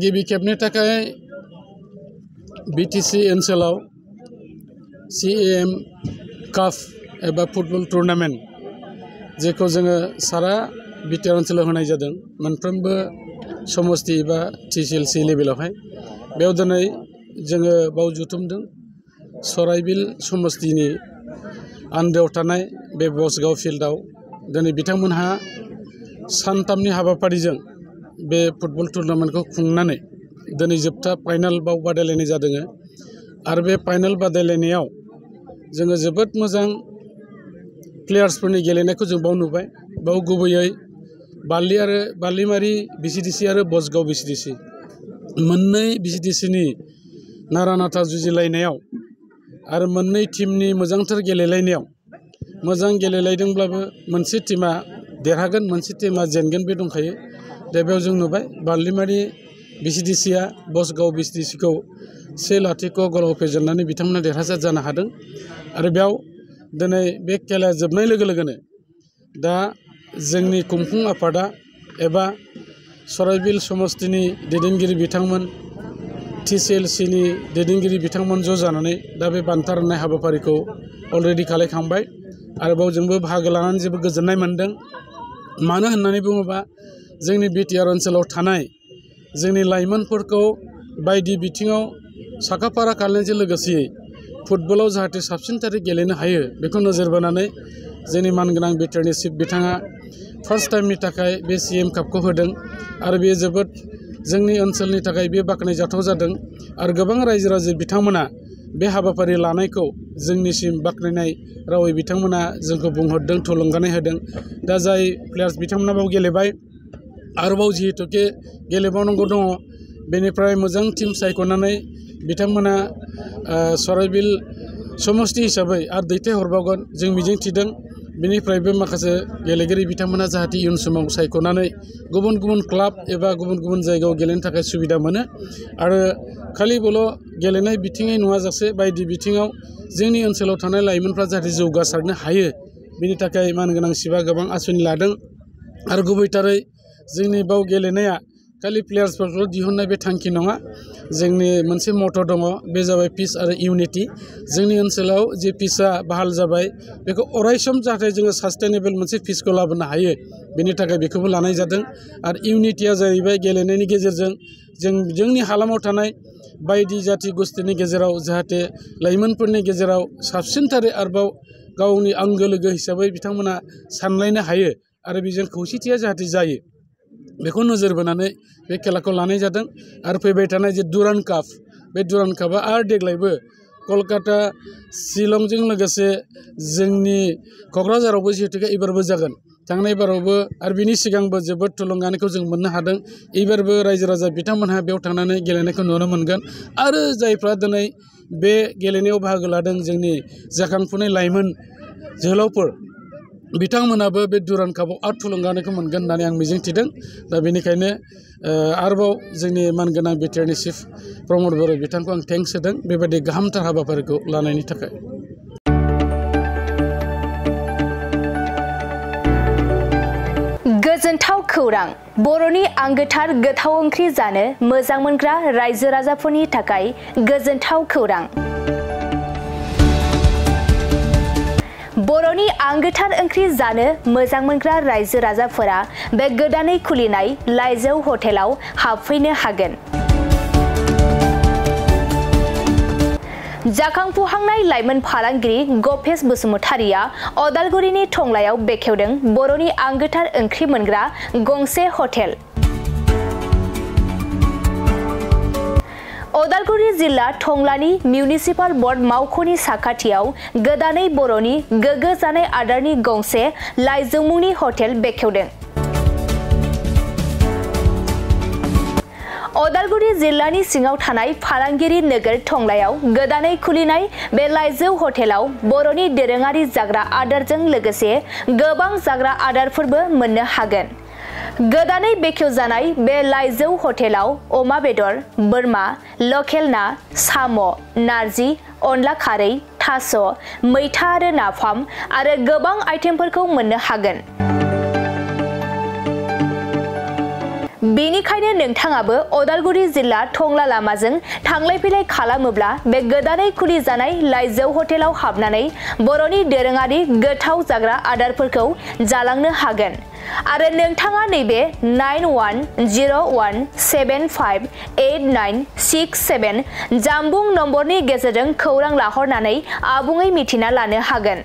गिबि खेबनि थाखाय बिटिसि ओनसोलाव CAM काप एबा फुटबल टुर्नामेन्ट जेखौ जोङो सारा बिटिआर ओनसोलाव होनाय जादों मोनफ्रोमबो समस्ति एबा TCLC लेभेलावहाय बेयाव दिनै जोङो बाव जुथुमदों सराइबिल समस्तिनि आन्दोआव थानाय बे बसगाव फिल्डआव दिनै बिथांमोनहा सानथामनि हाबाफारिजों बे फुटबल टुर्नामेन्टखौ खुंनानै दिनै जोबथा फाइनाल बाव बादायलायनाय जादों आरो बे फाइनाल बादायलायनायाव जोङो जोबोद मोजां प्लेयार्सफोरनि गेलेनायखौ जों बाव नुबाय बाव गुबैयै बालिमारि BCDC आरो बसगाव BCDC मोननै BCDCनि नारा नाथा जुजिलायनायाव आरो मोननै टीमनि मोजांथार गेलेलायनायाव मोजां गेलेलायदोंब्लाबो मोनसे टीमा देरहागोन मोनसे टीमा जेनगोन बे दंखायो दा बेयाव जों नुबाय बालिमारि BCDCआ बसगाव BCDCखौ 1-0 गलाव फेजेननानै बिथांमोना देरहासार जानो हादों आरो बेयाव दिनै बे खेलाया जोबनाय लोगो लोगोनो दा जोंनि खुंफुं आफादा एबा सराइबिल समस्तिनि दैदेनगिरि बिथांमोन TCLCनि दैदेनगिरि बिथांमोन ज' जानानै दा बे बान्था राननाय हाबाफारिखौ अलरेडि खालामखांबाय आरोबाव जोंबो बाहागो लानानै जोबोद गोजोननाय मोनदों मानो होननानै बुङोबा जोंनि बिटिआर ओनसोलाव थानाय जोंनि लाइमोनफोरखौ बायदि बिथिङाव साखाफारा खालामनायजों लोगोसे फुटबलाव जाहाथे साबसिनथारै गेलेनो हायो बेखौ नोजोर बोनानै जोंनि मानगोनां बिटिआरनि चिफ बिथाङा फार्स्ट टाइमनि थाखाय बे CAM कापखौ होदों आरो बेयो जोबोद जोंनि ओनसोलनि थाखाय बे बाख्नायजाथाव जादों आरो गोबां रायजो राजा बिथांमोना बे हाबाफारि लानायखौ जोंनिसिम बाख्नायनाय रावै बिथांमोना जोंखौ बुंहरदों थुलुंगानाय होदों दा जाय प्लेयार्स बिथांमोना बाव गेलेबाय आरोबाव जिहेतुके गेलेबावनांगौ दङ बेनिफ्राय मोजां टीम सायख'नानै बिथांमोना सराइबिल समस्ति हिसाबै आरो दैथायहरबावगोन जों मिजिं थिदों बेनिफ्रायबो माखासे गेलेगिरि बिथांमोना जाहाथे इयुन समाव सायख'नानै गुबुन गुबुन क्लाब एबा गुबुन गुबुन जायगायाव गेलेनो थाखाय सुबिदा मोनो आरो खालि बेल' गेलेनाय बिथिङै नङाजासे बायदि बिथिङाव जोंनि ओनसोलाव थानाय लाइमोनफ्रा जाहाथे जौगासारनो हायो बेनि थाखाय मानगोनां चिफआ गोबां आसुनि लादों आरो गुबैथारै जोंनि बाव गेलेनाया खालि प्लेयार्सफोरखौ दिहुननाय बे थांखि नङा जोंनि मोनसे मट' दङ बे जाबाय पिस आरो इउनिटि जोंनि ओनसोलाव जे पिसआ बाहाल जाबाय बेखौ अरायसम जाहाथे जोङो सास्टेनेबल मोनसे पिसखौ लाबोनो हायो बेनि थाखाय बेखौबो लानाय जादों आरो इउनिटिया जाहैबाय गेलेनायनि गेजेरजों जोंनि हालामाव थानाय बायदि जाथि गोष्ठीनि गेजेराव जाहाथे लाइमोनफोरनि गेजेराव साबसिनथारै आरोबाव गावनि आंगो लोगो हिसाबै बिथांमोना सानलायनो हायो आरो बेजों खौसेथिया जाहाथे जायो बेखौ नोजोर बोनानै बे खेलाखौ लानाय जादों आरो फैबाय थानाय जे दुरान्ड काप बे दुरान्ड कापआ आरो देग्लायबो कलकाता शिलंजों लोगोसे जोंनि क'क्राझारावबो जिहेतुके एबारबो जागोन थांनाय बारावबो आरो बिनि सिगांबो जोबोद थुलुंगानायखौ जों मोननो हादों एबारबो रायजो राजा बिथांमोनहा बेयाव थांनानै गेलेनायखौ नुनो मोनगोन आरो जायफ्रा दिनै बे गेलेनायाव बाहागो लादों जोंनि जाखांफुनाय लाइमोन जोहोलावफोर बिथांमोनाबो बे दुरान्ड कापआव आरो थुलुंगानायखौ मोनगोन होननानै आं मिजिंथिदों दा बेनिखायनो आरोबाव जोंनि मानगोनां बिटिआरनि चिफ प्रमद बर' बिथांखौ आं थेंक्स होदों बेबायदि गाहामथार हाबाफारिखौ लानायनि थाखाय गोजोनथाव खौरां बर'नि आंगोथार गोथाव ओंख्रि जानो मोजां मोनग्रा रायजो राजाफोरनि थाखाय गोजोनथाव खौरां बर'नि आंगोथार ओंख्रि जानो मोजां मोनग्रा रायजो राजाफोरा बे गोदानै खुलिनाय लाइजौ हटेलाव हाबफैनो हागोन जाखांफुहांनाय लाइमोन फालांगिरि गपेश बसुमतारिया अदालगुरिनि टंलायाव बेखेवदों बर'नि आंगोथार ओंख्रि मोनग्रा गंसे हटेल अदालगुरि जिल्ला टंलानि मिउनिसिपाल बर्ड मावख'नि साखाथियाव गोदानै बर'नि गोग्गो जानाय आदारनि गंसे लाइजौ मुंनि हटेल बेखेवदों अदालगुरि जिल्लानि सिङाव थानाय फालांगिरि नोगोर टंलायाव गोदानै खुलिनाय बे लाइजौ हटेलाव बर'नि दोरोङारि जाग्रा आदारजों लोगोसे गोबां जाग्रा आदारफोरबो मोननो हागोन गोदानै बेखेवजानाय बे लाइजौ हटेलाव अमा बेदर बोरमा लकेल ना साम' नारजि अनला खारै थास' मैथा आरो नाफाम आरो गोबां आइटेमफोरखौ मोननो हागोन बेनिखायनो नोंथाङाबो अदालगुरि जिल्ला टंला लामाजों थांलाय फैलाय खालामोब्ला बे गोदानै खुलि जानाय लाइजौ हटेलाव हाबनानै बर'नि दोरोङारि गोथाव जाग्रा आदारफोरखौ जालांनो हागोन आरो नोंथाङा नैबे 9101758967 जानबुं नम्बरनि गेजेरजों खौरां लाहरनानै आबुङै मिथिना लानो हागोन।